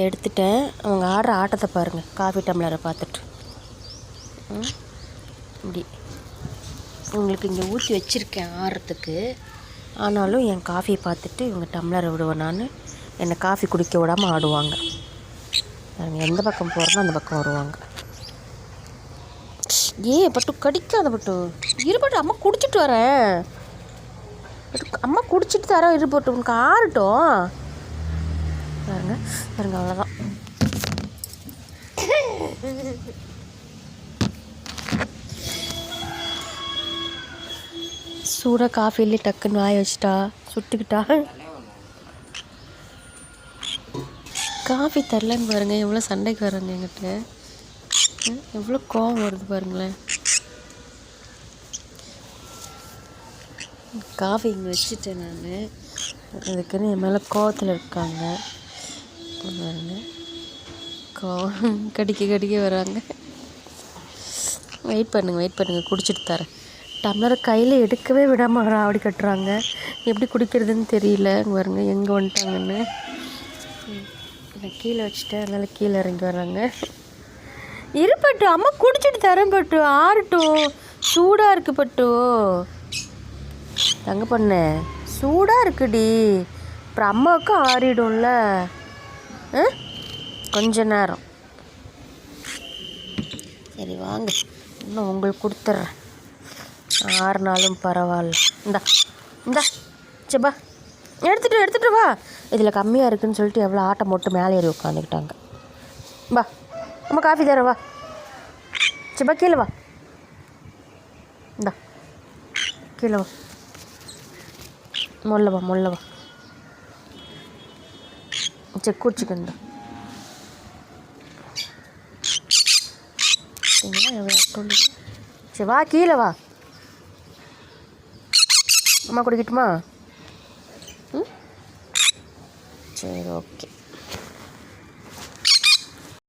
எடுத்துட்டேன். அவங்க ஆடுற ஆட்டத்தை பாருங்கள், காஃபி டம்ளரை பார்த்துட்டு. இப்படி உங்களுக்கு இங்கே ஊற்றி வச்சுருக்கேன் ஆடுறதுக்கு. ஆனாலும் என் காஃபியை பார்த்துட்டு இவங்க டம்ளரை விடுவேன் நான். என்னை காஃபி குடிக்க விடாமல் ஆடுவாங்க. அவங்க எந்த பக்கம் போகிறோமோ அந்த பக்கம் வருவாங்க. பட்டு கடிக்காத பட்டு. இருபட்டு அம்மா குடிச்சிட்டு வரேன். அம்மா குடிச்சிட்டு தரோம். இருபட்டு உனக்கு ஆறட்டும். பாருங்க பாருங்க, அவ்வளோதான். சூடாக காஃபிலே டக்குன்னு வாய வச்சுட்டா, சுட்டுக்கிட்டா. காஃபி தரலன்னு பாருங்கள், எவ்வளோ சண்டைக்கு வராங்க என்கிட்ட. எவ்வளோ கோவம் வருது பாருங்களேன். காஃபி இங்கே வச்சுட்டேன் நான். அதுக்குன்னு என் மேலே கோவத்தில் இருக்காங்க பாருங்க. கோவம் கடிக்க வராங்க. வெயிட் பண்ணுங்கள் குடிச்சிட்டு தரேன். டம்ளரை கையில் எடுக்கவே விடாமல் ராவடி கட்டுறாங்க. எப்படி குடிக்கிறதுன்னு தெரியல. பாருங்க எங்கே வந்துட்டாங்கன்னு. நான் கீழே வச்சுட்டேன், அதனால் கீழே இறங்கி வர்றாங்க. இருப்பட்டு அம்மா குடிச்சிட்டு தரேன் பட்டு, ஆறட்டும். சூடாக இருக்கு பட்டு. தங்க பொண்ணு சூடாக இருக்குடி. அப்புறம் அம்மாவுக்கும் ஆறிடும்ல. கொஞ்ச நேரம். சரி வாங்க, இன்னும் உங்களுக்கு கொடுத்துட்றேன். 6 நாளும் பரவாயில்ல. இந்தா சப்பா எடுத்துகிட்டு வா. இதில் கம்மியாக இருக்குதுன்னு சொல்லிட்டு எவ்வளோ ஆட்டம் போட்டு மேலே ஏறி உட்காந்துக்கிட்டாங்க. வா அம்மா காஃபி தரேன், வா. சப்பா கீழே வா. இந்தா கீழே வா. மொல்ல வா. சரி குடிச்சுக்கண்டா. எவ்வளோ சரி வா, கீழே வா. அம்மா குடிக்கட்டுமா? சரி ஓகே.